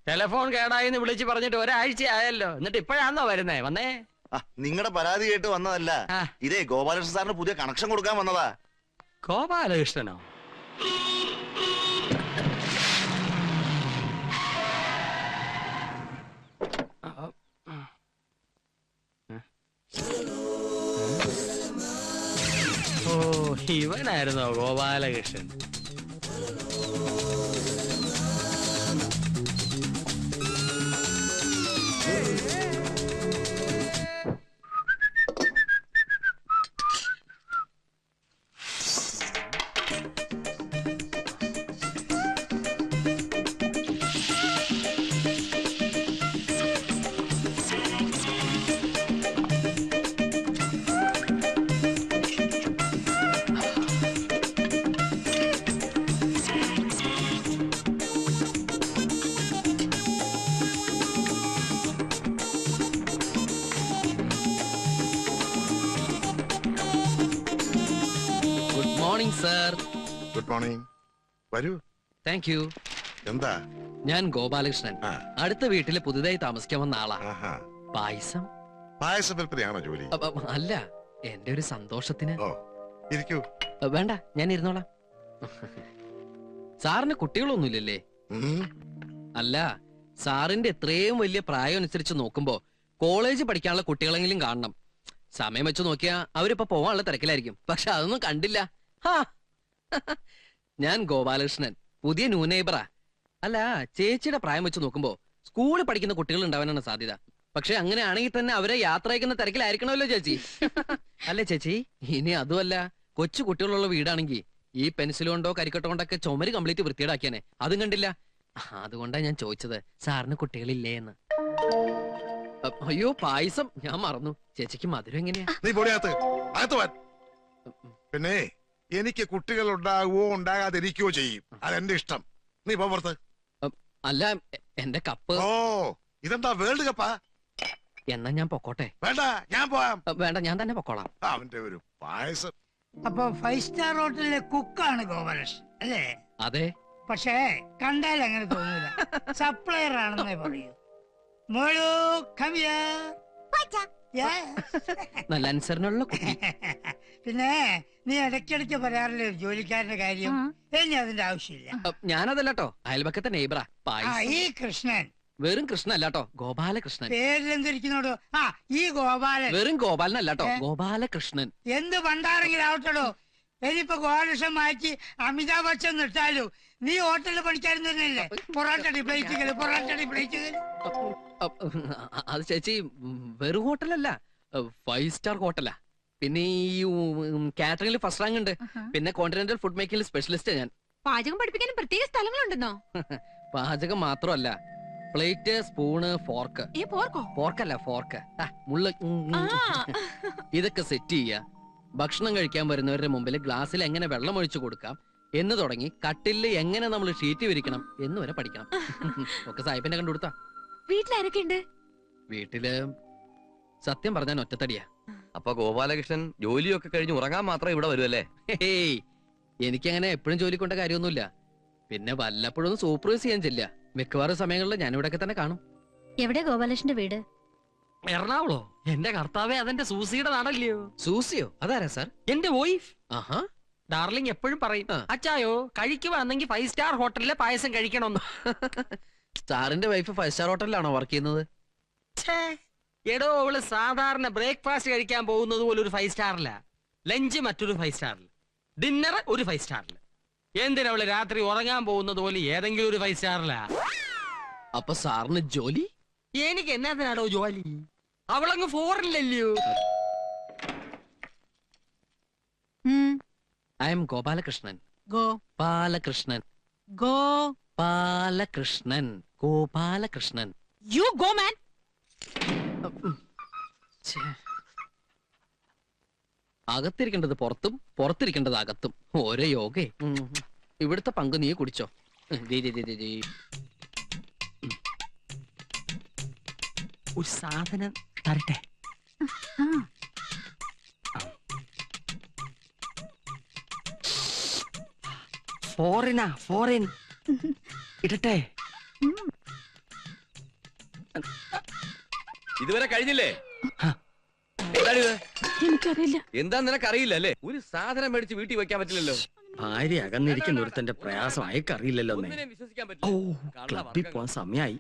Telephone കേടായിന്ന് വിളിച്ച് പറഞ്ഞിട്ട് ഒരാഴ്ച ആയല്ലോ, എന്നിട്ട് ഇപ്പോഴാണോ വരുന്നേ? വന്നേ നിങ്ങളുടെ പരാതി കേട്ട് വന്നതല്ല, ഇതേ ഗോപാലകൃഷ്ണൻ സാറിന് പുതിയ കണക്ഷൻ കൊടുക്കാൻ വന്നതാ. ഗോപാലകൃഷ്ണനോ? ഓ, ഇവനായിരുന്നോ ഗോപാലകൃഷ്ണൻ? Good morning. വരൂ. Thank you. എന്താ? ഞാൻ ഗോപാലകൃഷ്ണൻ, അടുത്ത വീട്ടില് പുതുതായി താമസിക്കാൻ വന്ന ആളാ. പായസം? പായസ വിൽപ്പനയാണോ ജോലി? അല്ല, എന്റെ ഒരു സന്തോഷത്തിന്. ഇരിക്കൂ. വേണ്ട, ഞാൻ ഇരുന്നോളാം. സാറിന് കുട്ടികളൊന്നുമില്ലല്ലേ? അല്ല, സാറിന്റെ എത്രയും വലിയ പ്രായം അനുസരിച്ച് നോക്കുമ്പോ കോളേജ് പഠിക്കാനുള്ള കുട്ടികളെങ്കിലും കാണണം. സമയം വെച്ച് നോക്കിയാ അവരിപ്പോ പോവാനുള്ള തിരക്കിലായിരിക്കും. പക്ഷെ അതൊന്നും കണ്ടില്ല. ഞാൻ ഗോപാലകൃഷ്ണൻ, പുതിയ ന്യൂ നെയ്ബറാ. അല്ല, ചേച്ചിയുടെ പ്രായം വെച്ച് നോക്കുമ്പോ സ്കൂളിൽ പഠിക്കുന്ന കുട്ടികൾ ഉണ്ടാവാനാണ് സാധ്യത. പക്ഷെ അങ്ങനെയാണെങ്കിൽ തന്നെ അവരെ യാത്ര അയക്കുന്ന തിരക്കിലായിരിക്കണമല്ലോ ചേച്ചി. അല്ലേ ചേച്ചി? ഇനി അതുമല്ല, കൊച്ചു കുട്ടികളുള്ള വീടാണെങ്കിൽ ഈ പെൻസിൽ കൊണ്ടോ കരിക്കട്ടോ കൊണ്ടൊക്കെ ചുമര് കംപ്ലീറ്റ് വൃത്തിയേടാക്കിയാനെ. അതും കണ്ടില്ല. അതുകൊണ്ടാ ഞാൻ ചോദിച്ചത്, സാറിന് കുട്ടികളില്ലേ എന്ന്. അയ്യോ, പായസം ഞാൻ മറന്നു. ചേച്ചിക്ക് മധുരം എങ്ങനെയാ? പിന്നെ എനിക്ക് കുട്ടികൾ ഉണ്ടാകുവോ ഉണ്ടാകാതിരിക്കുകയോ ചെയ്യും, അതെന്റെ ഇഷ്ടം. നീ പുറത്ത്. അല്ല, എന്റെ കപ്പ്. ഓ, ഇതെന്താ വേൾഡ് കപ്പാ? എന്നാ ഞാൻ പൊക്കോട്ടെ? വേണ്ട, ഞാൻ പോവാം. വേണ്ട, ഞാൻ തന്നെ പൊക്കോളാം. അവന്റെ ഒരു പായസം. അപ്പൊ 5 സ്റ്റാർ ഹോട്ടലിലെ കുക്കാണ് ഗോപാലകൃഷ്ണൻ അല്ലേ? അതെ. പക്ഷേ കണ്ടാൽ അങ്ങനെ തോന്നൂല, സപ്ലയർ ആണെന്നേ പറയൂ. മോളു, come here. നല്ല അനുസരണമുള്ള കുട്ടി. പിന്നെ നീ ഇടയ്ക്കിടയ്ക്ക് പറയാറില്ലേ ജോലിക്കാരന്റെ കാര്യം? ഇനി അതിന്റെ ആവശ്യമില്ല. ഞാനതല്ലോ, അയൽപക്കത്തെ നെയ്ബറാ. ഈ കൃഷ്ണൻ വെറും കൃഷ്ണൻ അല്ലാട്ടോ, ഗോപാലകൃഷ്ണൻ. പേരിലെന്തിരിക്കുന്നോടോ? ഈ ഗോപാലൻ വെറും ഗോപാലനല്ലാട്ടോ, ഗോപാലകൃഷ്ണൻ. എന്ത് പണ്ടാരെങ്കിലും ആവട്ടടോ. ഇനിയിപ്പോ ഗോപാലകൃഷ്ണൻ മാറ്റി അമിതാഭ് ബച്ചൻ നിർത്താലോ. നീ ഹോട്ടലിൽ പണിക്കാരൻ തന്നെയല്ലേ? പൊറാട്ടടി പ്ലേറ്റുകൾ, പൊറാട്ടടി പ്ലേറ്റുകൾ. അത് ചേച്ചി, വെറും ഹോട്ടലല്ല, 5 സ്റ്റാർ ഹോട്ടലാ. പിന്നെ ഈ കാറ്ററിംഗിൽ ഫസ്റ്റ് റാങ്ക് ഉണ്ട്. പിന്നെ കോണ്ടിനെന്റൽ ഫുഡ് മേക്കിംഗ് സ്പെഷ്യലിസ്റ്റ് ഞാൻ. പാചകം പഠിപ്പിക്കാനും പ്രത്യേക സ്ഥലങ്ങളുണ്ടെന്നോ? പാചകം മാത്രമല്ല, പ്ലേറ്റ്, സ്പൂണ്, ഫോർക്ക്. ഫോർക്കല്ല, ഫോർക്ക്, മുള്ള, ഇതൊക്കെ സെറ്റ് ചെയ്യാ. ഭക്ഷണം കഴിക്കാൻ വരുന്നവരുടെ മുമ്പിൽ ഗ്ലാസ്സിൽ എങ്ങനെ വെള്ളം ഒഴിച്ചു കൊടുക്കാം എന്ന് തുടങ്ങി കട്ടില് എങ്ങനെ നമ്മൾ ഷീറ്റ് വിരിക്കണം എന്ന് വരെ പഠിക്കണം. ഒക്കെ സാഹിബിനെ കണ്ടുകൊടുത്താ. വീട്ടിലാരൊക്കെ ഉണ്ട്? വീട്ടില് സത്യം പറഞ്ഞാൽ ഒറ്റത്തടിയാ. അപ്പൊ ഗോപാലകൃഷ്ണൻ ജോലിയൊക്കെ കഴിഞ്ഞ് ഉറങ്ങാൻ മാത്രം ഇവിടെ വരുമല്ലേ? എനിക്കങ്ങനെ എപ്പോഴും ജോലി കൊണ്ട കാര്യമൊന്നുമില്ല. പിന്നെ വല്ലപ്പോഴും സൂപ്പർവൈസ് ചെയ്യാൻ ചെല്ല. മിക്കവാറും സമയങ്ങളിൽ ഞാൻ ഇവിടെയൊക്കെ തന്നെ കാണും. എവിടെ ഗോപാലകൃഷ്ണന്റെ വീട്? എറണാകുളോ? എന്റെ കർത്താവേ, അതെന്റെ സൂസിയുടെ നാടല്ലയോ? സൂസിയോ? അതാരാ സാർ? എന്റെ വൈഫ്. ആഹാ. ഡാർലിംഗ് എപ്പോഴും പറയും, അച്ചായോ കഴിക്കുവാണെങ്കിൽ 5 സ്റ്റാർ ഹോട്ടലിലെ പായസം കഴിക്കണമെന്ന്. സാറിന്റെ വൈഫ് 5 സ്റ്റാർ ഹോട്ടലിലാണോ വർക്ക് ചെയ്യുന്നത്? എടോ, അവള് സാധാരണ ബ്രേക്ക്ഫാസ്റ്റ് കഴിക്കാൻ പോകുന്നത് പോലെ ഒരു 5 സ്റ്റാറില, ലഞ്ച് മറ്റൊരു 5 സ്റ്റാറിൽ, ഡിന്നർ ഒരു 5 സ്റ്റാറിൽ. എന്തിനവള് രാത്രി ഉറങ്ങാൻ പോകുന്നത് പോലെ ഏതെങ്കിലും ഒരു 5 സ്റ്റാറിലാ. അപ്പൊ സാറിന് ജോലി? എനിക്ക് എന്നാത്തിനാടോ ജോലി? അവളങ്ങ് ഫോറിനില്ലല്ലോ. I am Gopalakrishnan. Gopalakrishnan. Gopalakrishnan. Gopalakrishnan. You go man. അകത്തിരിക്കേണ്ടത് പുറത്തും, പുറത്തിരിക്കേണ്ടത് അകത്തും. ഓരോ യോഗേ. ഇവിടുത്തെ പങ്ക് നീ കുടിച്ചോ. ഒരു സാധനം തരട്ടെ. ഫോറിൻ. ഇടട്ടെ? ഇതുവരെ കഴിഞ്ഞില്ലേ? എന്താണിത്? എനിക്കറിയില്ല. എന്താ നിനക്കറിയില്ല അല്ലേ? ഒരു സാധനം മേടിച്ച് വീട്ടിൽ വെക്കാൻ പറ്റില്ലല്ലോ. ഭാര്യ അകന്നിരിക്കുന്ന ഒരുത്തന്റെ പ്രയാസം അയക്കറിയില്ലല്ലോ. ഒന്നിനെയും വിശ്വസിക്കാൻ ഓ, പറ്റില്ല. ക്ലബ്ബിൽ പോവാൻ സമയായി.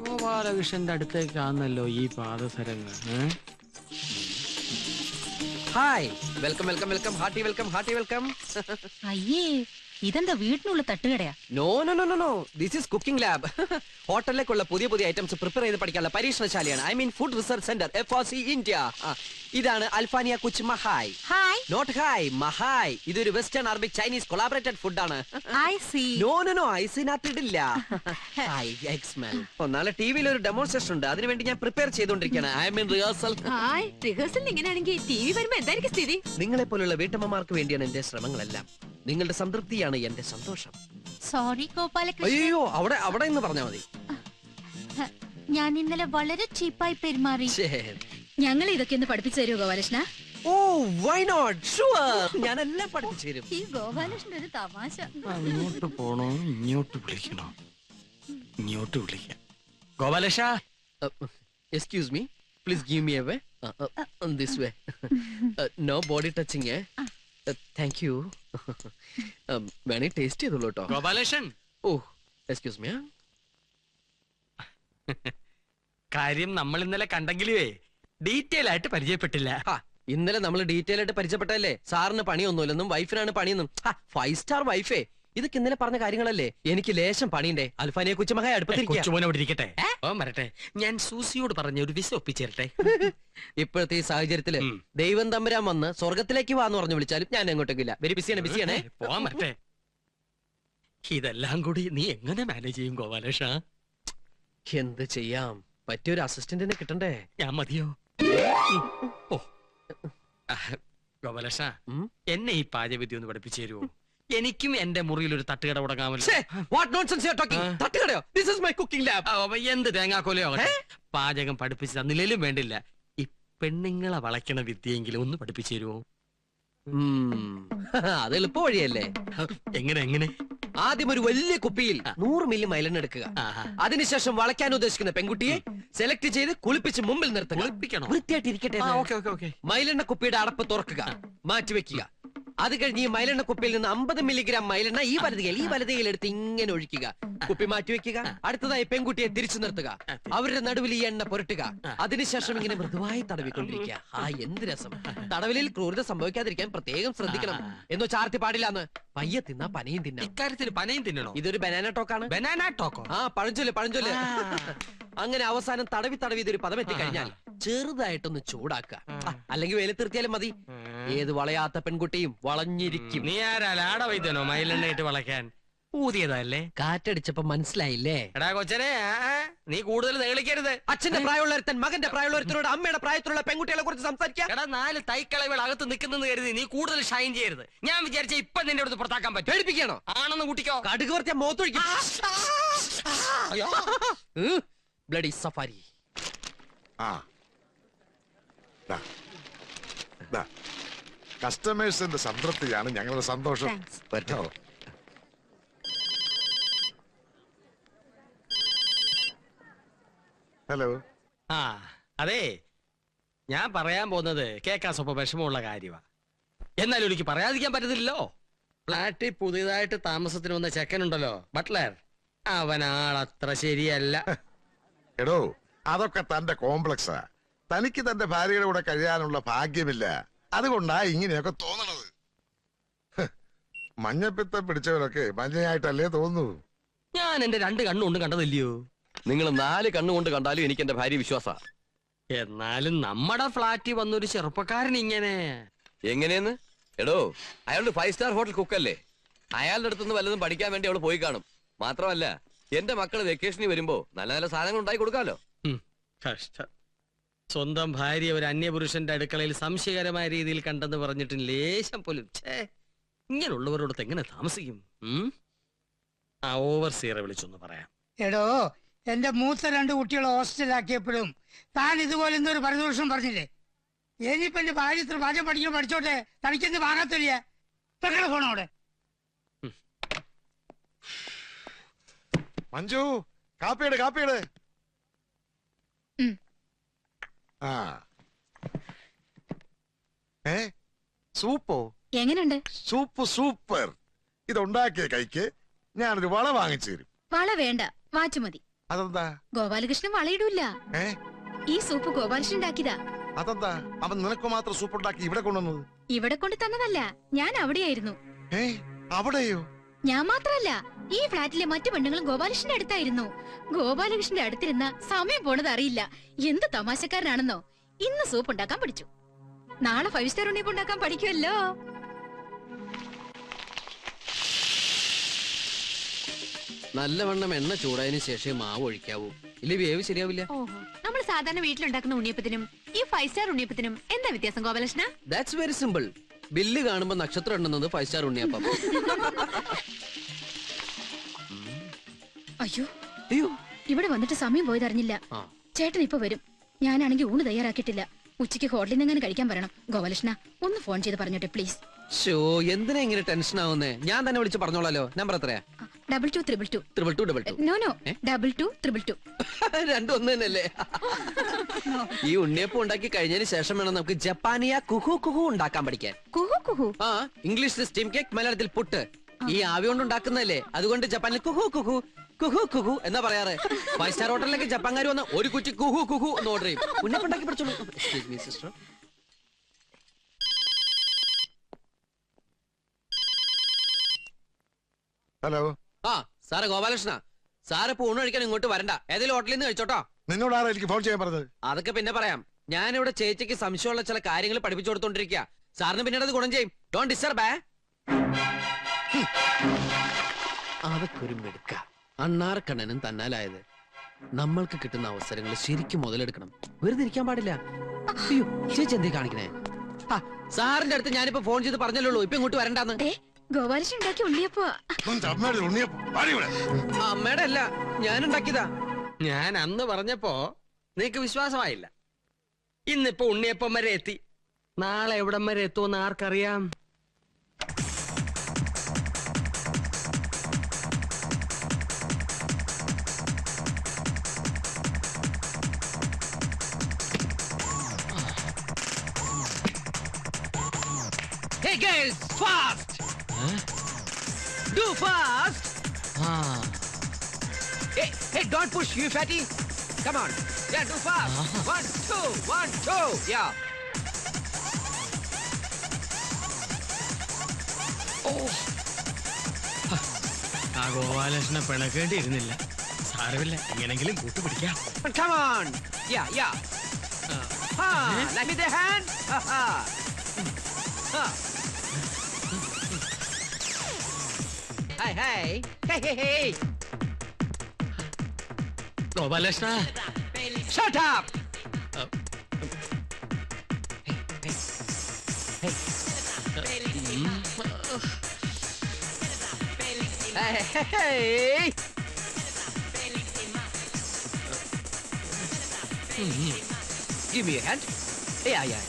ഗോപാലകൃഷ്ണന്റെ അടുത്തേക്കാണല്ലോ ഈ പാദസരങ്ങൾ. Hi, welcome welcome welcome, hearty welcome, hearty welcome. അയ്യേ, ഇതെന്താ വീട്ടിനുള്ള തട്ടുകടയാ? No no no no no, this is cooking lab. ഹോട്ടലിലേക്കുള്ള പുതിയ പുതിയ ഐറ്റംസ് പ്രിപ്പയർ ചെയ്ത് പഠിക്കാനുള്ള പരീക്ഷണശാലയാണ്. I mean food research centre, FRC India. ഇതാണ് അൽഫാനിയ കുച്ച് മഹായ്. ഹായ്. നോട്ട് ഹായ്, മഹായ്. ഇതൊരു വെസ്റ്റേൺ അറബിക് ചൈനീസ് കൊളാബറേറ്റഡ് ഫുഡാണ്. I see. No no no, ഐസിനകത്ത് ഇടില്ല. നാളെ ടിവിയിൽ ഒരു ഡെമോൺസ്ട്രേഷൻ ഉണ്ട്, അതിനുവേണ്ടി ഞാൻ prepare ചെയ്തോണ്ടിരിക്കുകയാണ്. I mean rehearsal. Hi, rehearsal ഇങ്ങനെയാണെങ്കിൽ ടിവി വരുമ്പോ എന്തായിരിക്കും സ്ഥിതി? നിങ്ങളെ പോലുള്ള വീട്ടമ്മമാർക്ക് വേണ്ടിയാണ് എന്റെ ശ്രമങ്ങളെല്ലാം. നിങ്ങളുടെ സംതൃപ്തിയാണ് എന്റെ സന്തോഷം. സോറി ഗോപാലകൃഷ്ണൻ, അയ്യോ, അവിടെ അവിടെ എന്ന് പറഞ്ഞാൽ മതി. ഞാൻ ഇന്നലെ വളരെ ചീപ്പായി പെരുമാറി. ശരി. ഞങ്ങൾ ഇതൊക്കെ ഒന്ന് പഠിപ്പിച്ചു തരുമോ ഗോപാലകൃഷ്ണ? ഓ, വൈ നോട്ട്, ഷുവർ. ഞാനെല്ലാം പഠിപ്പിച്ചു തരും. ഈ ഗോപാലകൃഷ്ണൻ ഒരു തമാശ. അങ്ങോട്ട് പോണോ ഇങ്ങോട്ട് വിളിക്കണോ? ഇങ്ങോട്ട് വിളിക്കാം. Gopalakrishna, excuse me, please give me a way. This way. Nobody touching. Thank you. വേണേ ടേസ്റ്റ് ചെയ്തോളൂ കേട്ടോ. ഗോപാലകൃഷ്ണൻ, ഓ, എക്സ്ക്യൂസ് മീ. കാര്യം നമ്മൾ ഇന്നലെ കണ്ടെങ്കിലേ ഡീറ്റെയിൽ ആയിട്ട് പരിചയപ്പെട്ടില്ല. ഇന്നലെ നമ്മൾ ഡീറ്റെയിൽ ആയിട്ട് പരിചയപ്പെട്ടല്ലേ. സാറിന് പണിയൊന്നുമില്ലെന്നും വൈഫിനാണ് പണിയെന്നും. 5 സ്റ്റാർ വൈഫേ, ഇതൊക്കെ ഇന്നലെ പറഞ്ഞ കാര്യങ്ങളല്ലേ. എനിക്ക് ലേശം പണിയുണ്ടേ. അൽഫാനിയെ കുച്ചുമഹായ അടുപ്പത്തിരിക്കുക. കൊച്ചുമോനെ അവിടെ ഇരിക്കട്ടെ. വരട്ടെ, ഞാൻ സൂസിയോട് പറഞ്ഞ ഒരു വിസ ഒപ്പിച്ചേരട്ടെ. ഇപ്പോഴത്തെ ഈ സാഹചര്യത്തില് ദൈവം തമ്പുരാൻ വന്ന് സ്വർഗത്തിലേക്ക് വാന്ന് പറഞ്ഞു വിളിച്ചാലും ഞാൻ എങ്ങോട്ടേക്കില്ല. വെരി ബിസിയാണേ. പോവാൻ വരട്ടെ. ഇതെല്ലാം കൂടി നീ എങ്ങനെ മാനേജ് ചെയ്യും ഗോപാലകൃഷ്ണ? എന്ത് ചെയ്യാം, പറ്റിയൊരു അസിസ്റ്റന്റിനെ കിട്ടണ്ടേ. ഞാൻ മതിയോ? ഓ, ഗോപാലകൃഷ്ണ, എന്നെ ഈ പാചകവിദ്യ ഒന്ന് പഠിപ്പിച്ചു തരുമോ? എനിക്കും എന്റെ മുറിയിൽ ഒരു തട്ടുകട തുടങ്ങാമല്ലോ. എന്ത് തേങ്ങാക്കോലയോ പാചകം പഠിപ്പിച്ചു തന്നില്ലേലും വേണ്ടില്ല. ഈ പെണ്ണുങ്ങളെ വളയ്ക്കണ വിദ്യയെങ്കിലും ഒന്ന് പഠിപ്പിച്ചു തരുമോ? അത് എളുപ്പ വഴിയല്ലേ. എങ്ങനെ എങ്ങനെ? ആദ്യം ഒരു വലിയ കുപ്പിയിൽ 100 മില്ലി മൈലെണ്ണ എടുക്കുക. അതിനുശേഷം വളയ്ക്കാൻ ഉദ്ദേശിക്കുന്ന പെൺകുട്ടിയെ സെലക്ട് ചെയ്ത് കുളിപ്പിച്ച് മുമ്പിൽ നിർത്തുക. വൃത്തിയായിട്ടിരിക്കട്ടെ. മൈലെണ്ണ കുപ്പിയുടെ അടപ്പ് തുറക്കുക, മാറ്റിവെക്കുക. അത് കഴിഞ്ഞ് ഈ മൈലെണ്ണ കുപ്പിയിൽ നിന്ന് 50 മില്ലിഗ്രാം മൈലെണ്ണ ഈ വലതുകയിൽ എടുത്ത് ഇങ്ങനെ ഒഴിക്കുക. കുപ്പി മാറ്റിവെക്കുക. അടുത്തതായി പെൺകുട്ടിയെ തിരിച്ചു നിർത്തുക. അവരുടെ നടുവിൽ ഈ എണ്ണ പുരട്ടുക. അതിനുശേഷം ഇങ്ങനെ മൃദുവായി തടവിക്കൊണ്ടിരിക്കുക. എന്ത് രസം. തടവിലിൽ ക്രൂരത സംഭവിക്കാതിരിക്കാൻ പ്രത്യേകം ശ്രദ്ധിക്കണം. എന്നോ ചാർത്തി പാടില്ലാന്ന്. പയ്യെ തിന്നാ പനയും തിന്നാം. ഇക്കാര്യത്തിൽ പനയും തിന്നണോ? ഇതൊരു ബനാന ടോക്കാണ്. Banana Toko? പഴഞ്ചൊല്ല്. അങ്ങനെ അവസാനം തടവി ഇതൊരു പദം എത്തിക്കഴിഞ്ഞാൽ ചെറുതായിട്ടൊന്ന് ചൂടാക്കുക. അല്ലെങ്കിൽ വെയിലത്തിർത്തിയാലും മതി. ഏത് വളയാത്ത പെൺകുട്ടിയും വളഞ്ഞിരിക്കും. നീ ആരാ ലാട വൈദ്യനോ മയിലെണ്ണയിട്ട് വളയ്ക്കാൻ? ഊതിയതല്ലേ? കാറ്റടിച്ചപ്പോ മനസ്സിലായില്ലേ? എടാ കൊച്ചനെ, നീ കൂടുതൽ നേളിക്കരുത്. അച്ഛന്റെ പ്രായമുള്ളൊരുത്തൻ മകന്റെ പ്രായമുള്ളൊരുത്തനോട് അമ്മയുടെ പ്രായത്തിലുള്ള പെൺകുട്ടികളെ കുറിച്ച് സംസാരിക്കാം. എടാ, 4 തൈക്കളകൾ അകത്ത് നിൽക്കുന്നെന്ന് കരുതി നീ കൂടുതൽ ഷൈൻ ചെയ്യരുത്. ഞാൻ വിചാരിച്ച ഇപ്പൊ നിന്റെ അടുത്ത് പുറത്താക്കാൻ പറ്റും. പേടിപ്പിക്കണോ? ആണെന്ന് കൂട്ടിക്കോ. കടുക് വർത്തിയ മോത്തൊഴിക്കും. Bloody safari. കസ്റ്റമേഴ്സിന്റെ സംതൃപ്തിയാണ് ഞങ്ങളുടെ സന്തോഷം. പറ്റോ? ഹലോ. അതെ, ഞാൻ പറയാൻ പോകുന്നത് കേൾക്കാൻ സ്വപ്പം വിഷമമുള്ള കാര്യമാണ്. എന്നാലും എനിക്ക് പറയാതിരിക്കാൻ പറ്റത്തില്ലല്ലോ. ഫ്ലാറ്റിൽ പുതിയതായിട്ട് താമസത്തിന് വന്ന ചെക്കനുണ്ടല്ലോ, ബട്ട്ലർ, അവനാളത്ര ശരിയല്ല. എടോ, അതൊക്കെ തന്റെ കോംപ്ലക്സാ. തനിക്ക് തന്റെ ഭാര്യയുടെ കൂടെ കഴിയാനുള്ള ഭാഗ്യമില്ല. അതുകൊണ്ടാ ഇങ്ങനെയൊക്കെ തോന്നണത്. മഞ്ഞപ്പിത്തം പിടിച്ചവരൊക്കെ മഞ്ഞയായിട്ടല്ലേ തോന്നൂ. ഞാൻ എന്റെ 2 കണ്ണുകൊണ്ട് കണ്ടതില്ലയോ. നിങ്ങൾ 4 കണ്ണുകൊണ്ട് കണ്ടാലും എനിക്ക് എന്റെ ഭാര്യ വിശ്വാസ. എന്നാലും നമ്മുടെ ഫ്ലാറ്റിൽ വന്നൊരു ചെറുപ്പക്കാരൻ ഇങ്ങനെ എങ്ങനെയെന്ന്? എടോ, അയാളുടെ 5 സ്റ്റാർ ഹോട്ടൽ കുക്കല്ലേ. അയാളുടെ അടുത്തുനിന്ന് വല്ലതും പഠിക്കാൻ വേണ്ടി അവള് പോയി കാണും. മാത്രമല്ല, എന്റെ മക്കള് വെക്കേഷനിൽ വരുമ്പോ നല്ല നല്ല സാധനങ്ങൾ ഉണ്ടായി കൊടുക്കാലോ. കഷ്ടം. സ്വന്തം ഭാര്യ ഒരു അന്യപുരുഷന്റെ അടുക്കളയിൽ സംശയകരമായ രീതിയിൽ കണ്ടെന്ന് പറഞ്ഞിട്ട് ലേശം പോലും ഇങ്ങനെയുള്ളവരോടൊത്ത് എങ്ങനെ താമസിക്കും? ആ ഓവർസിയറെ വിളിച്ചൊന്ന് പറയാം. എടോ, എന്റെ മൂത്ത 2 കുട്ടികളെ ഹോസ്റ്റലാക്കിയപ്പോഴും താൻ ഇതുപോലെ എന്തൊരു പരിദോഷം പറഞ്ഞില്ലേ? ഇനിയിപ്പോ എന്റെ ഭാര്യ ഇത്ര പാചകം പഠിക്കാൻ പഠിച്ചോട്ടെ, തനിക്കെന്ത് വാങ്ങത്തില്ല. പെങ്ങളെ പോണോടെ. മഞ്ജു, കാപ്പിയുടെ കാപ്പിയുടെ. ആ, സൂപ്പോ? എങ്ങനെയുണ്ട്? Soup super. ഇതുണ്ടാക്കിയ കൈക്ക് ഞാനൊരു വള വാങ്ങിച്ചു തരും. വള വേണ്ട, വാച്ച് മതി. അതെന്താ? ഗോപാലകൃഷ്ണൻ വളയിടൂല. ഈ സൂപ്പ് ഗോപാലകൃഷ്ണൻ ഉണ്ടാക്കിയതാ. അതെന്താ അവൻ നിനക്ക് മാത്രം സൂപ്പ് ഉണ്ടാക്കി ഇവിടെ കൊണ്ടുവന്നത്? ഇവിടെ കൊണ്ട് തന്നതല്ല, ഞാൻ അവിടെയായിരുന്നു. അവിടെയോ? ഞാൻ മാത്രല്ല, ഈ ഫ്ലാറ്റിലെ മറ്റു പെണ്ണുങ്ങളും ഗോപാലകൃഷ്ണന്റെ അടുത്തായിരുന്നു. ഗോപാലകൃഷ്ണന്റെ അടുത്തിരുന്ന സമയം പോണത് അറിയില്ല. എന്ത് തമാശക്കാരനാണെന്നോ. ഇന്ന് സൂപ്പ് ഉണ്ടാക്കാൻ പഠിച്ചു, നാളെ 5 സ്റ്റാർ ഉണ്ണിയപ്പം ഉണ്ടാക്കാൻ പഠിക്കുമല്ലോ. നല്ലവണ്ണം എണ്ണ ചൂടായതിനു ശേഷം മാവ് ഒഴിക്കാവൂ, ഇല്ല വേവ് ശരിയാവില്ല. നമ്മൾ സാധാരണ വീട്ടിലുണ്ടാക്കുന്ന ഉണ്ണിയപ്പത്തിനും ഈ 5 സ്റ്റാർ ഉണ്ണിയപ്പത്തിനും എന്താ വ്യത്യാസം Gopalakrishna? That's very simple. Bill കാണുമ്പോ നക്ഷത്രം എണ്ണുന്നത് 5 സ്റ്റാർ ഉണ്ണിയപ്പം. അയ്യോ അയ്യോ, ഇവിടെ വന്നിട്ട് സമയം പോയതറിഞ്ഞില്ല. ചേട്ടൻ ഇപ്പൊ വരും. ഞാനാണെങ്കിൽ ഊണ് തയ്യാറാക്കിയിട്ടില്ല. ഉച്ചയ്ക്ക് ഹോട്ടലിൽ നിന്ന് എങ്ങനെ കഴിക്കാൻ പറയണം. ഗോപാലകൃഷ്ണ ഒന്ന് ഫോൺ ചെയ്ത് പറഞ്ഞോട്ടെ പ്ലീസ്. ഷോ, എന്തിനാ ഇങ്ങനെ ടെൻഷൻ ആവുന്നേ? ഞാൻ തന്നെ വിളിച്ച് പറഞ്ഞോളാലോ. നമ്പർ എത്രയാ? 222222. No no, 2222. രണ്ടും ഒന്ന് തന്നെയല്ലേ? ഈ ഉണ്ണിയപ്പം ഉണ്ടാക്കി കഴിഞ്ഞതിന് ശേഷം വേണം നമുക്ക് ജപ്പാനിയ കുഹു കുഹു ഉണ്ടാക്കാൻ പഠിക്കാൻ. കുഹു കുഹു? ആ, ഇംഗ്ലീഷിൽ സ്റ്റീം കേക്ക്, മലയാളത്തിൽ പുട്ട്. ഈ ആവി കൊണ്ട് ഉണ്ടാക്കുന്നതല്ലേ, അതുകൊണ്ട് ജപ്പാനിൽ കുഹു കുഹു കുഹു കുഹു എന്നാ പറയാറ്. 5 സ്റ്റാർ ഹോട്ടലിലേക്ക് ജപ്പാൻകാർ വന്ന് ഒരു കുറ്റി കുഹു കുഹു എന്ന് ഓർഡർ ചെയ്യും. ഉണ്ണിയപ്പം ഉണ്ടാക്കി പഠിച്ചോളൂ. Excuse me sister. ഹലോ. ആ സാറ് ഗോപാലകൃഷ്ണ, സാറ് ഇപ്പൊ ഊണ് കഴിക്കാൻ ഇങ്ങോട്ട് വരണ്ട, ഏതെങ്കിലും ഹോട്ടലിൽ നിന്ന് കഴിച്ചോട്ടോ. നിന്നോട് ആരാ എനിക്ക് ഫോൺ ചെയ്യാൻ പറഞ്ഞത്? അതൊക്കെ പിന്നെ പറയാം. ഞാനിവിടെ ചേച്ചിക്ക് സംശയമുള്ള ചില കാര്യങ്ങൾ പഠിപ്പിച്ചു കൊടുത്തോണ്ടിരിക്കുക. സാറിന് പിന്നീട് അത് ഗുണം ചെയ്യും. Don't disturb. അതൊക്കെ ഒരു മെടുക്ക. അണ്ണാർക്കണ്ണനും തന്നാലായത്. നമ്മൾക്ക് കിട്ടുന്ന അവസരങ്ങൾ ശരിക്കും മുതലെടുക്കണം, വെറുതെ ഇരിക്കാൻ പാടില്ല. അയ്യോ, ചേച്ചി എന്തേ കാണിക്കണേ? സാറിന്റെ അടുത്ത് ഞാനിപ്പോ ഫോൺ ചെയ്ത് പറഞ്ഞല്ലോ ഇപ്പൊ ഇങ്ങോട്ട് വരണ്ടാന്ന്. ഗോപാലകൃഷ്ണൻ ഉണ്ടാക്കി ഉണ്ണിയപ്പോ. അമ്മയുടെ അല്ല, ഞാൻ ഉണ്ടാക്കിയതാ. ഞാൻ അന്ന് പറഞ്ഞപ്പോ നിനക്ക് വിശ്വാസമായില്ല. ഇന്നിപ്പോ ഉണ്ണിയപ്പം വരെ എത്തി. നാളെ എവിടം വരെ എത്തുമെന്ന് ആർക്കറിയാം? Hey guys, fast! Do fast! Hey, don't push, you fatty! Come on, yeah, do fast! 1, 2, 1, 2, yeah! ആ ഗോപാലകൃഷ്ണ പിണക്കേണ്ടിയിരുന്നില്ല. സാരമില്ല, എങ്ങനെങ്കിലും കൂട്ടുപിടിക്കാം. Come on! Yeah. Let me the hand! Hey! Gopalakrishna, Shut up! Hey! Give me a hand. Yeah.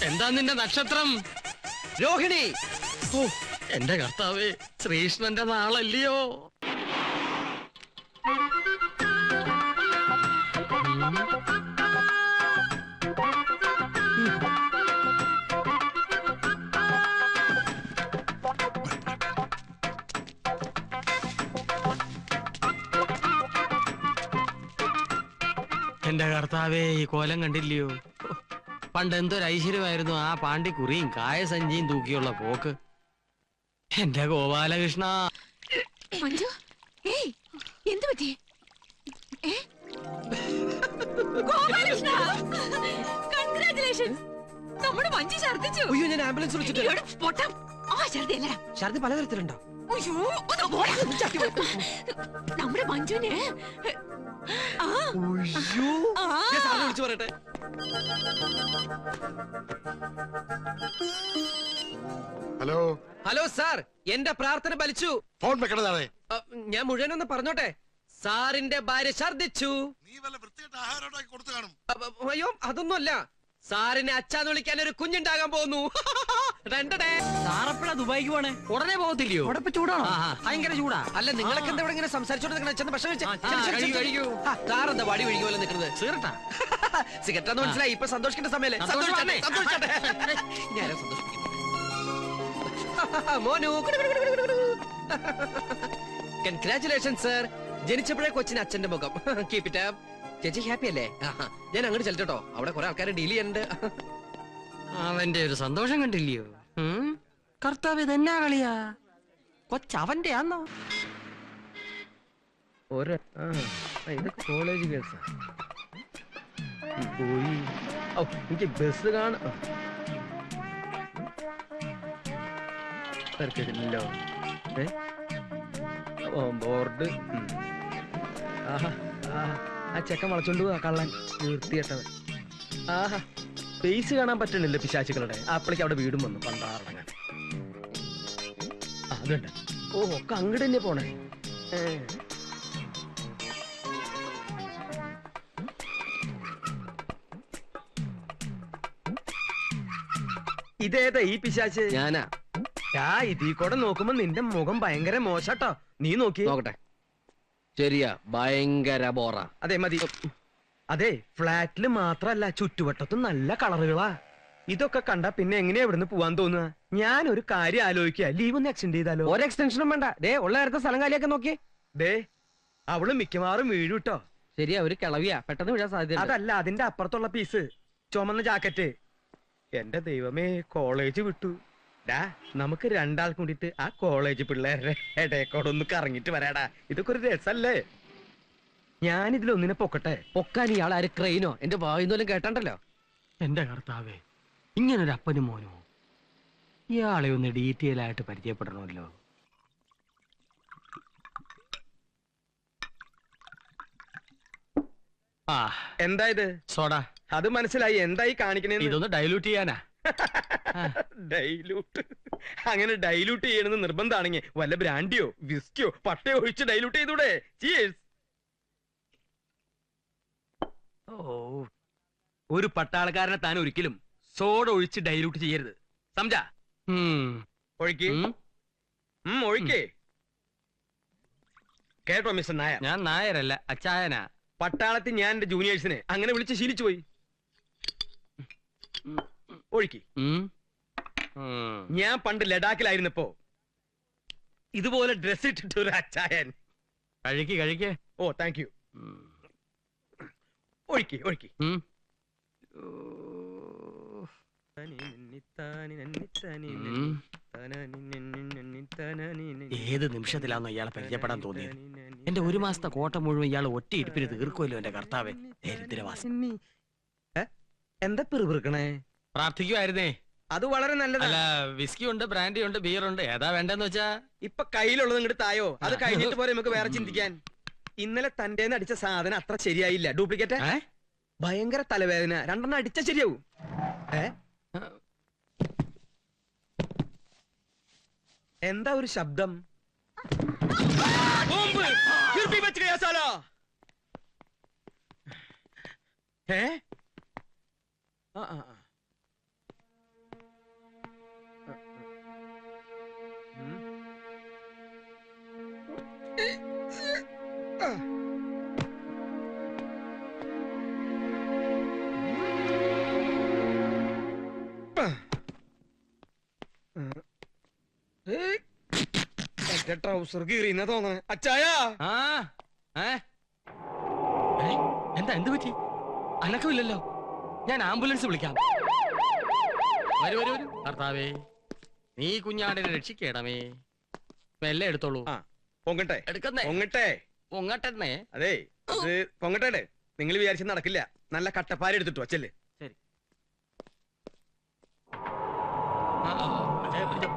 എന്താ നിന്റെ നക്ഷത്രം? രോഹിണി. ഓ എന്റെ കർത്താവേ, ശ്രീകൃഷ്ണന്റെ നാളല്ലയോ? എന്റെ കർത്താവേ, ഈ കോലം കണ്ടില്ലയോ? പണ്ട് എന്തൊരു ഐശ്വര്യമായിരുന്നു ആ പാണ്ടിക്കുറിയും കായസഞ്ചിയും തൂക്കിയുള്ള പോക്ക്. എന്റെ ഗോപാലകൃഷ്ണ. മഞ്ജു, ഏയ് എന്തു പറ്റി? കൺഗ്രാറ്റുലേഷൻസ്, നമ്മുടെ മഞ്ജു ഛർദിച്ചു. അയ്യോ, ഞാൻ ആംബുലൻസ് വിളിച്ചിട്ട്. പൊട്ടം, ആ ഛർദിയല്ല. ഛർദി പലതരത്തിലുണ്ടോ? അയ്യോ, ഒന്ന് പോടാ. നമ്മുടെ മഞ്ജുവിന് വിളിച്ചു പറയട്ടെ. ഹലോ ഹലോ സാർ, എന്റെ പ്രാർത്ഥന ഫലിച്ചു. ഫോൺ വെക്കണതാണ്. ഞാൻ മുഴുവനൊന്ന് പറഞ്ഞോട്ടെ. സാറിന്റെ ഭാര്യ ഛർദിച്ചു. നീ വല്ല വൃത്തിയായിട്ട് ആഹാരം ഉണ്ടാക്കി കൊടുത്തു കാണും. അയ്യോ, അതൊന്നുമല്ല. സാറിനെ അച്ഛാന്ന് വിളിക്കാൻ ഒരു കുഞ്ഞുണ്ടാകാൻ പോകുന്നു. സാറപ്പഴ ദുബായിക്ക് പോണേ? ഉടനെ പോകത്തില്ലയോ? അവിടെ ഇപ്പൊ ചൂടാണോ? ഭയങ്കര ചൂടാ. അല്ല, നിങ്ങളൊക്കെ എന്താ ഇവിടെ ഇങ്ങനെ സംസാരിച്ചോണ്ട് ഭക്ഷണം കഴിക്കൂ. സാറെന്താ വടി ഒഴുകി പോലെ നിൽക്കുന്നത്? സീറട്ടാ സിഗരറ്റാന്ന് മനസ്സിലായി. ഇപ്പൊ സന്തോഷിക്കേണ്ട സമയല്ലേ? സന്തോഷിച്ചോട്ടെ, സന്തോഷിച്ചോട്ടെ. ഞാനാ സന്തോഷിപ്പിക്കുന്നു. മോനു, കൺഗ്രാറ്റുലേഷൻ സർ. ജനിച്ചപ്പോഴേ കൊച്ചിന് അച്ഛന്റെ മുഖം. Keep it up. ചേച്ചി ഹാപ്പി അല്ലേ? ഞാൻ അങ്ങോട്ട് ചെല്ലട്ടോ, അവിടെ കുറെ ആൾക്കാരെ ഡീൽ ചെയ്യാനുണ്ട്. അവന്റെ ഒരു സന്തോഷം കണ്ടില്ലയോ? കർത്താവ്, ഇതെന്നാ കളിയാ? കൊച്ചവന്റെ ആന്നോ? ഇതൊക്കെ കോളേജ് കേസാ. പോയി. എനിക്ക് ബസ് കാണാം. തിരക്കില്ലല്ലോ. ബോർഡ്. ആ ചെക്കൻ വളച്ചോണ്ട് പോവാ, കള്ളൻ വൃത്തികെട്ടവൻ. ആഹാ, ഫേസ് കാണാൻ പറ്റണില്ല പിശാചുക്കളുടെ. അപ്പളേക്ക് അവിടെ വീടും വന്നു പണ്ടാറടങ്ങാൻ. അതുണ്ട്. ഓ, ഒക്കെ അങ്ങോട്ട് തന്നെ പോണേ. ഇതേതാ ഈ പിശാച്ച്? ഞാനാ. ഇതീ കൂടെ നോക്കുമ്പോ നിന്റെ മുഖം ഭയങ്കര മോശട്ടോ. നീ നോക്കി നോക്കട്ടെ. ശരിയാ, ഭയങ്കര ബോറ. അതെ, മതി. അതെ, ഫ്ലാറ്റില് മാത്രല്ല ചുറ്റുവട്ടത്തും നല്ല കളറുകളാ. ഇതൊക്കെ കണ്ടാ പിന്നെ എങ്ങനെയാ ഇവിടുന്ന് പോവാൻ തോന്നുക? ഞാൻ ഒരു കാര്യം ആലോചിക്കുക, ലീവ് ഒന്ന് എക്സ്റ്റെൻഡ് ചെയ്താലോ? ഒരു എക്സ്റ്റൻഷനും വേണ്ട. ദേ, ഉള്ള നേരത്തെ സ്ഥലം കാലിയൊക്കെ നോക്കി. ദേ, അവള് മിക്കവാറും വീഴും കേട്ടോ. ശരിയാ, ഒരു കിളവിയാ, പെട്ടെന്ന് വീഴാൻ സാധ്യത. അതല്ല, അതിന്റെ അപ്പുറത്തുള്ള പീസ്, ചുമന്ന ജാക്കറ്റ്. എന്റെ ദൈവമേ, കോളേജ് വിട്ടു. നമുക്ക് രണ്ടാൾ കൂടിയിട്ട് ആ കോളേജ് പിള്ളേരുടെ ഇടയക്കോടൊന്ന് കറങ്ങിട്ട് വരാടാ. ഇതൊക്കെ ഒരു രസല്ലേ? ഞാനിതിലൊന്നിനെ പൊക്കട്ടെ. പൊക്കാൻ ഇയാൾ ആര്? ക്രെയിനോ? എന്റെ വായുന്നോലും കേട്ടണ്ടല്ലോ. എന്റെ കർത്താവേ, ഇങ്ങനൊരു അപ്പനും മോനോ? ഇയാളെ ഒന്ന് ഡീറ്റെയിൽ ആയിട്ട് പരിചയപ്പെടണമല്ലോ. എന്താ ഇത്? സോഡ. അത് മനസ്സിലായി. എന്തായി കാണിക്കണേ? ഇതൊന്ന് ഡൈലൂട്ട് ചെയ്യാനാ. ഡൈലൂട്ട്? അങ്ങനെ ഡൈലൂട്ട് ചെയ്യണമെന്ന് നിർബന്ധമാണെങ്കിൽ വല്ല ബ്രാൻഡിയോ വിസ്കിയോ പട്ടയോ ഒഴിച്ച് ഡൈലൂട്ട് ചെയ്തൂടെ? ചീയേഴ്സ്. ഒരു പട്ടാളക്കാരനെ താൻ ഒരിക്കലും സോഡ ഒഴിച്ച് ഡൈലൂട്ട് ചെയ്യരുത്, സംജാ? ഒഴിക്ക്. ഒഴിക്കേ. കേട്ടോ മിസ്റ്റർ നായർ? ഞാൻ നായരല്ല, അച്ചായനാ. പട്ടാളത്തിൽ ഞാൻ എന്റെ ജൂനിയേഴ്സിനെ അങ്ങനെ വിളിച്ച് ശീലിച്ചു പോയി. ഒഴിക്ക്. ഞാൻ പണ്ട് ലഡാക്കിലായിരുന്നപ്പോ ഇതുപോലെ ഡ്രസ് ഇട്ടിട്ട് ഒരു അച്ചായൻ. കഴിക്കേ. ഓ, താങ്ക് യു. ഒഴിക്ക്. ഏത് നിമിഷത്തിലാണോ ഇയാളെ പരിചയപ്പെടാൻ തോന്നിയത്? എന്റെ ഒരു മാസത്തെ കോട്ട മുഴുവൻ ഇയാൾ ഒറ്റ ഇടുപ്പിന് തീർക്കുമല്ലോ. എന്റെ കർത്താവേ, ദരിദ്രവാസി. എന്താ പിറുപിറുക്കണേ? പ്രാർത്ഥിക്കുവായിരുന്നേ. അത് വളരെ നല്ലതല്ല. വിസ്കി ഉണ്ട്, ബ്രാൻഡി ഉണ്ട്, ബിയർ ഉണ്ട്. ഏതാ വേണ്ടെന്ന് വെച്ചാ? ഇപ്പൊ കയ്യിലുള്ളത് ഇങ്ങോട്ട് തായോ. അത് കഴിഞ്ഞിട്ട് പോലെ നമുക്ക് വേറെ ചിന്തിക്കാൻ. ഇന്നലെ തന്റെ അടിച്ച സാധനം അത്ര ശരിയായില്ല. ഡ്യൂപ്ലിക്കേറ്റ്. ഭയങ്കര തലവേദന. രണ്ടെണ്ണം അടിച്ച ശരിയാവും. എന്താ ഒരു ശബ്ദം? ട്രൗസർ കീറിയെന്നാ തോന്നണേ. അച്ചായ, എന്താ? എന്ത് പറ്റി? അനക്കമില്ലല്ലോ. ഞാൻ ആംബുലൻസ് വിളിക്കാം. വരൂ വരൂ വരൂ. കർത്താവേ, നീ കുഞ്ഞാടിനെ രക്ഷിക്കണമേ. മെല്ലെ എടുത്തോളൂ. പൊങ്ങട്ടെ എടുക്കുന്നേ. പൊങ്ങട്ടെ പൊങ്ങട്ടെന്നേ. അതെ ഇത് പൊങ്ങട്ടെ. നിങ്ങൾ വിചാരിച്ച നടക്കില്ല. നല്ല കട്ടപ്പാര എടുത്തിട്ടോ ചെല്ല്. ശരി. അതെ, പിടിച്ചോ.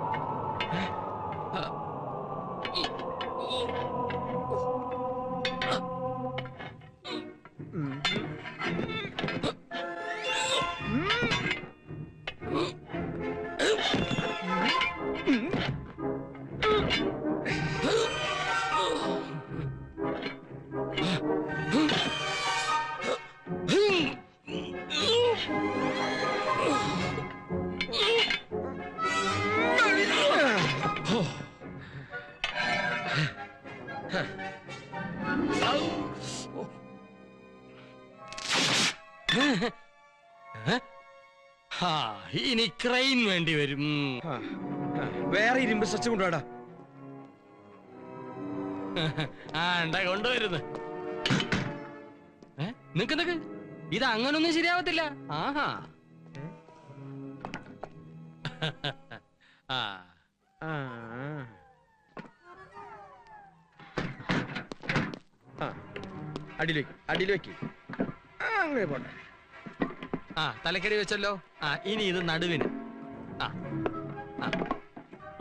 ഇനി ക്രെയിൻ വേണ്ടി വരും. വേറെ ഇരുമ്പ് സ്ട്രെച്ച് കൊണ്ടുവാടാ. കൊണ്ടുവരുന്നു. നിക്ക് ഇത് അങ്ങനൊന്നും ശരിയാവത്തില്ല. ആഹാ. അടിയിൽ വെക്ക്. അങ്ങനെ പോട്ടെ. തലക്കടി വെച്ചല്ലോ. ഇനി ഇത് നടുവിന്.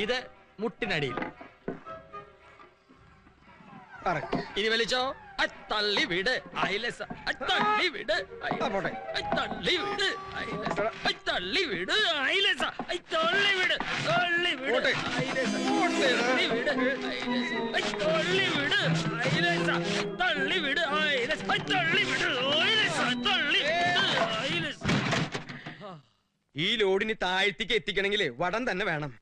ഇത് മുട്ടിനടിയിൽ. ഇനി വലിച്ചോ. തള്ളി വിട്. തള്ളി വിട്. തള്ളി വിട്. തള്ളി വിട്. തള്ളി വിട്. തള്ളി വിട്. തള്ളി വിട്. തള്ളി വിട്. തള്ളി വിട്. തള്ളി വിട്. തള്ളി വിട്. ഈ ലോഡിന് താഴ്ത്തിക്ക് എത്തിക്കണമെങ്കിൽ വടം തന്നെ വേണം.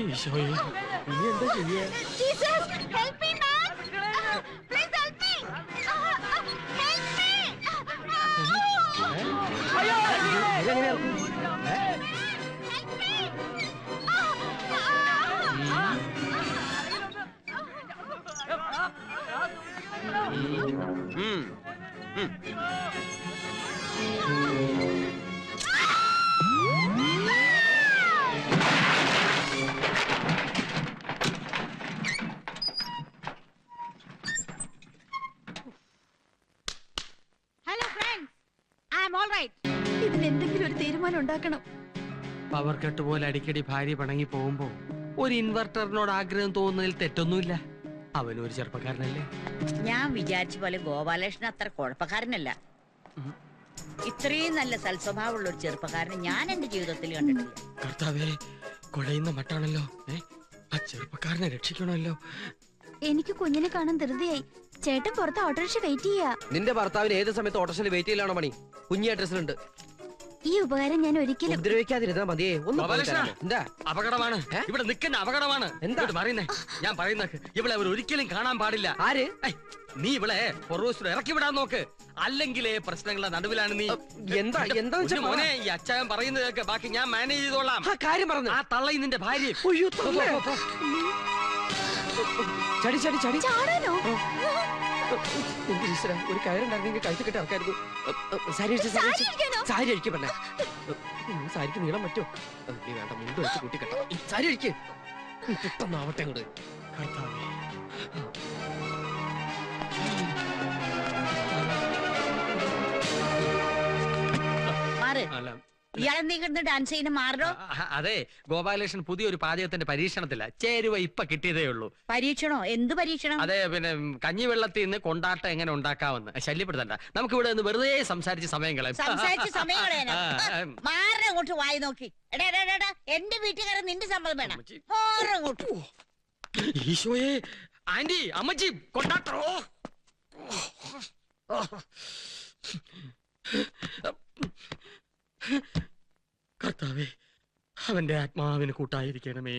ഈശോയെ, ഇനി എന്താ ചെയ്യാ? ഇതിനെന്തെങ്കിലും ഒരു തീരുമാനം ഉണ്ടാക്കണം. പവർ കട്ട് പോലെ അടിക്കടി ഭാര്യ പണങ്ങി പോകുമ്പോ ഒരു ഇൻവെർട്ടറിനോട് ആഗ്രഹം തോന്നുന്നതിൽ തെറ്റൊന്നുമില്ല. അവനും ഒരു ചെറുപ്പക്കാരനല്ലേ? ഞാൻ വിചാരിച്ച പോലെ ഗോപാലകൃഷ്ണൻ അത്ര കുഴപ്പക്കാരനല്ല. ഇത്രയും നല്ല സൽസ്വഭാവമുള്ള ഒരു ചെറുപ്പക്കാരനെ ഞാൻ എന്റെ ജീവിതത്തിൽ കണ്ടിട്ടില്ല. കർത്താവേ, കുഴയുന്ന മട്ടാണല്ലോ. ആ ചെറുപ്പക്കാരനെ രക്ഷിക്കണമല്ലോ. എനിക്ക് കുഞ്ഞിനെ കാണാൻ ധൃതിയായി. ചേട്ടൻ പുറത്ത് ഓട്ടോറിക്ഷ വെയിറ്റ് ചെയ്യാ. നിന്റെ ഭർത്താവിന് ഏത് സമയത്ത് ഓട്ടോറിക്ഷയിൽ വെയിറ്റ് ചെയ്യലാണോ മണി? കുഞ്ഞി അഡ്രസ്സിലുണ്ട്. ഈ ഉപകാരം ഞാൻ ഒരിക്കലും ഉപദ്രവിക്കാതിരുന്നാ മതിയേ. ഒന്ന് എന്താ അപകടമാണ് ഇവിടെ നിൽക്കുന്ന അപകടമാണ്. എന്താ പറയുന്നേ? ഞാൻ പറയുന്ന ഇവളെ അവർ ഒരിക്കലും കാണാൻ പാടില്ല. ആര്? നീ ഇവളെ പൊറോസ് ഇറക്കി വിടാൻ നോക്ക്. അല്ലെങ്കിലേ പ്രശ്നങ്ങളുടെ നടുവിലാണ് നീ. എന്താ എന്താ മോനെ, ഈ അച്ചായൻ പറയുന്നത് കേൾക്ക്. ബാക്കി ഞാൻ മാനേജ് ചെയ്തോളാം. കാര്യം പറഞ്ഞു. ആ തള്ളയും നിന്റെ ഭാര്യ. ചടി ചടി ചടി. ചാടാനോ? ഒരു കയറുണ്ടായിരുന്നെങ്കിൽ കഴുത്ത് കെട്ടി ഇറക്കായിരുന്നു. സാരി അഴിക്ക് പെണ്ണേ. സാരിക്ക് നീളം പറ്റോ? നീ വേണ്ട, മുണ്ട് വെച്ച് കൂട്ടി കെട്ടാം. സാരി അഴിക്ക്. പെട്ടെന്നാവട്ടെ അങ്ങോട്ട്. ഇയാളെന്തെങ്കിലും ഡാൻസ് ചെയ്യുന്ന മാറോ? അതെ, ഗോപാലകൃഷ്ണൻ പുതിയൊരു പാചകത്തിന്റെ പരീക്ഷണത്തില്ല. ചേരുവ ഇപ്പൊ കിട്ടിയതേ ഉള്ളൂ. പരീക്ഷണോ? എന്ത് പരീക്ഷണം? അതെ, പിന്നെ കഞ്ഞിവെള്ളത്തിൽ നിന്ന് കൊണ്ടാട്ടം എങ്ങനെ ഉണ്ടാക്കാമെന്ന്. ശല്യപ്പെടുത്തണ്ട, നമുക്ക് ഇവിടെ നിന്ന് വെറുതെ സംസാരിച്ച് സമയം കളയാം. മാറങ്ങോട്ട് വായി നോക്കി. എന്റെ വീട്ടുകാരൻ നിന്റെ സമ്മതം വേണം. ഈശോയെ, ആന്റി, അമ്മച്ചി, കൊണ്ടാട്ടോ. കർത്താവേ, അവന്റെ ആത്മാവിന് കൂട്ടായിരിക്കണമേ.